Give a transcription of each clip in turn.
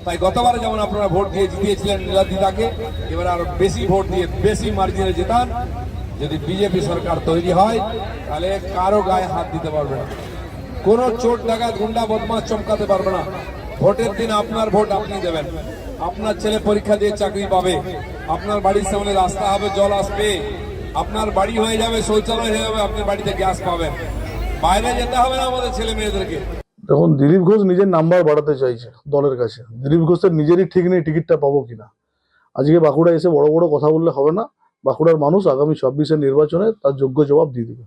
তাই গতবারে যেমন আপনারা ভোট দিয়ে জিতিয়েছিলেন নীলাদিদাকে, এবার আরো বেশি ভোট দিয়ে বেশি মার্জিনে জেতান। যদি বিজেপি সরকার তৈরি হয় তাহলে কারো গায়ে হাত দিতে পারবে না, কোনো চোট ডাকাত গুন্ডা বদমাশ চমকাতে পারবে না। ভোটের দিন আপনার ভোট আপনি দেবেন, আপনার ছেলে পরীক্ষা দিয়ে চাকরি পাবে, আপনার বাড়ির সামনে রাস্তা হবে, জল আসবে, আপনার বাড়ি হয়ে যাবে, শৌচালয় হয়ে যাবে, আপনি বাড়িতে গ্যাস পাবেন, বাইরে যেতে হবে না আমাদের ছেলে মেয়েদেরকে। দেখুন, দিলীপ ঘোষ নিজের নাম্বার বাড়াতে চাইছে দলের কাছে। দিলীপ ঘোষের নিজেরই ঠিক নেই টিকিটটা পাবো কিনা। আজকে বাঁকুড়া এসে বড় বড় কথা বললে হবে না। বাঁকুড়ার মানুষ আগামী 26-এর নির্বাচনে তার যোগ্য জবাব দিয়ে দেবে।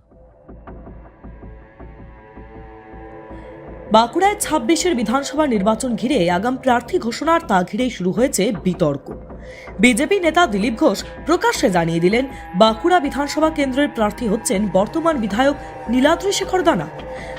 বাঁকুড়ায় 26-এর বিধানসভা নির্বাচন ঘিরে আগাম প্রার্থী ঘোষণার তা ঘিরেই শুরু হয়েছে বিতর্ক। বিজেপি নেতা দিলীপ ঘোষ প্রকাশ্যে জানিয়ে দিলেন, বাঁকুড়া বিধানসভা কেন্দ্রের প্রার্থী হচ্ছেন বর্তমান বিধায়ক নীলাদ্রি শেখর দানা।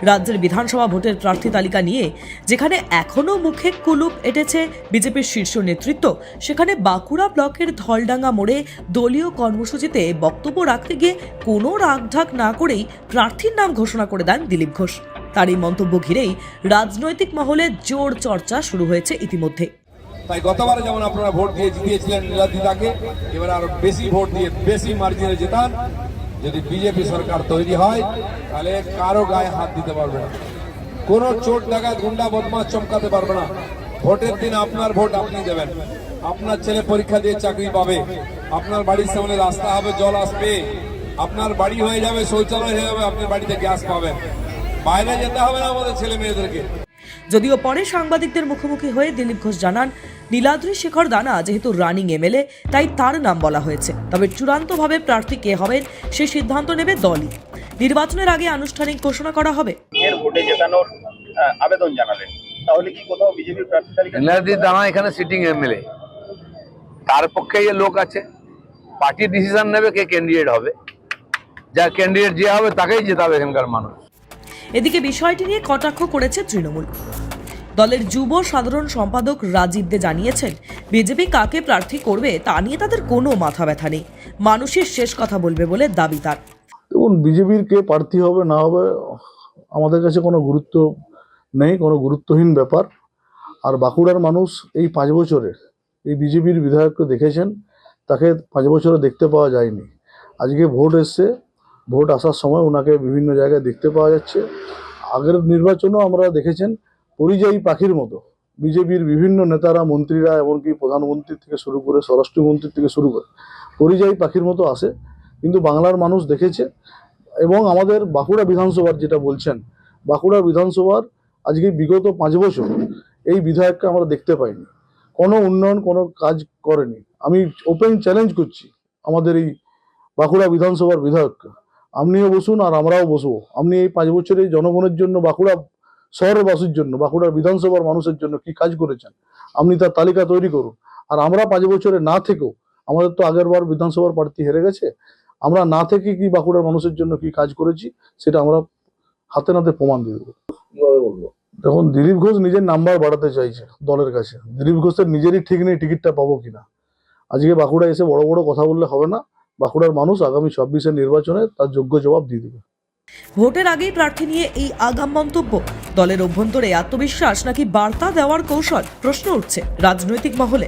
রাজ্যের বিধানসভা ভোটের প্রার্থী তালিকা নিয়ে যেখানে এখনও মুখে কুলুপ এঁটেছে বিজেপির শীর্ষ নেতৃত্ব, সেখানে বাঁকুড়া ব্লকের ধলডাঙ্গা মোড়ে দলীয় কর্মসূচিতে বক্তব্য রাখতে গিয়ে কোনো রাগঢাক না করেই প্রার্থীর নাম ঘোষণা করে দেন দিলীপ ঘোষ। তার এই মন্তব্য ঘিরেই রাজনৈতিক মহলে জোর চর্চা শুরু হয়েছে ইতিমধ্যে। তাই গতবারে যেমন আপনারা ভোট দিয়ে জিতিয়েছিলেন নীলাদিদাকে, এবার আরো বেশি ভোট দিয়ে বেশি মার্জিনে জেতান। যদি বিজেপি সরকার তৈরি হয় তাহলে কারো গায়ে হাত দিতে পারবে না, কোনো চোট ডাকাত গুন্ডা বদমাশ চমকাতে পারবে না। ভোটের দিন আপনার ভোট আপনি দেবেন, আপনার ছেলে পরীক্ষা দিয়ে চাকরি পাবে, আপনার বাড়ির সামনে রাস্তা হবে, জল আসবে, আপনার বাড়ি হয়ে যাবে, শৌচালয় হয়ে যাবে, আপনি বাড়িতে গ্যাস পাবেন, বাইরে যেতে হবে না আমাদের ছেলে মেয়েদেরকে। যদিও পরে সাংবাদিকদের মুখোমুখি হয়ে দিলীপ ঘোষ জানান, নীলাদ্রি শেখর দানা যেহেতু রানিং এমএলএ তাই তার নাম বলা হয়েছে, তবে চূড়ান্তভাবে প্রার্থী কে হবেন সে সিদ্ধান্ত নেবে দলই। নির্বাচনের আগে আনুষ্ঠানিক ঘোষণা করা হবে। এর ভোটে জেতানোর আবেদন জানালেন, তাহলে কি কোথাও বিজেপি প্রার্থী তালিকা? নীলাদ্রি দানা এখানে সিটিং এমএলএ, তার পক্ষে এই লোক আছে, পার্টি ডিসিশন নেবে কে ক্যান্ডিডেট হবে, যা ক্যান্ডিডেট যে হবে তাকেই জেতাবে এখানকার মানুষ। এদিকে বিষয়টি নিয়ে কটাক্ষ করেছে তৃণমূল। দলের যুব সাধারণ সম্পাদক রাজীব দে জানিয়েছেন, বিজেপি কাকে প্রার্থী করবে তা নিয়ে তাদের কোনো মাথা ব্যথা নেই, মানুষের শেষ কথা বলবে বলে দাবি তার। দেখুন, বিজেপির কে প্রার্থী হবে না হবে আমাদের কাছে কোনো গুরুত্ব নেই, কোনো গুরুত্বহীন ব্যাপার। আর বাঁকুড়ার মানুষ এই 5 বছরে এই বিজেপির বিধায়ককে দেখেছেন, তাকে 5 বছরে দেখতে পাওয়া যায়নি। আজকে ভোট এসছে, ভোট আসার সময় ওনাকে বিভিন্ন জায়গায় দেখতে পাওয়া যাচ্ছে। আগের নির্বাচনেও আমরা দেখেছেন পরিযায়ী পাখির মতো বিজেপির বিভিন্ন নেতারা, মন্ত্রীরা, এমনকি প্রধানমন্ত্রী থেকে শুরু করে স্বরাষ্ট্রমন্ত্রী থেকে শুরু করে পরিযায়ী পাখির মতো আসে, কিন্তু বাংলার মানুষ দেখেছে। এবং আমাদের বাঁকুড়া বিধানসভার যেটা বলছেন, বাঁকুড়া বিধানসভার আজকে বিগত 5 বছর এই বিধায়ককে আমরা দেখতে পাইনি, কোনো উন্নয়ন, কোনো কাজ করেনি। আমি ওপেন চ্যালেঞ্জ করছি আমাদের এই বাঁকুড়া বিধানসভার বিধায়ককে, আপনিও বসুন আর আমরাও বসবো। আপনি এই 5 বছরে জনগণের জন্য, বাঁকুড়া শহরবাসীর জন্য, বাঁকুড়ার বিধানসভার মানুষের জন্য কি কাজ করেছেন আপনি তার তালিকা তৈরি করুন। আর আমরা 5 বছরে না থেকেও, আমাদের তো আগের বার বিধানসভার প্রার্থী হেরে গেছে, আমরা না থেকে কি বাঁকুড়ার মানুষের জন্য কি কাজ করেছি সেটা আমরা হাতে নাতে প্রমাণ দিয়ে দেবো। দেখুন, দিলীপ ঘোষ নিজের নাম্বার বাড়াতে চাইছে দলের কাছে। দিলীপ ঘোষের নিজেরই ঠিক নেই টিকিটটা পাবো কিনা। আজকে বাঁকুড়া এসে বড় বড় কথা বললে হবে না। বাঁকুড়ার মানুষ আগামী 26-এর নির্বাচনে তার যোগ্য জবাব দিয়ে দেবে। ভোটের আগেই প্রার্থী নিয়ে এই আগাম মন্তব্য, দলের অভ্যন্তরে আত্মবিশ্বাস নাকি বার্তা দেওয়ার কৌশল, প্রশ্ন উঠছে রাজনৈতিক মহলে।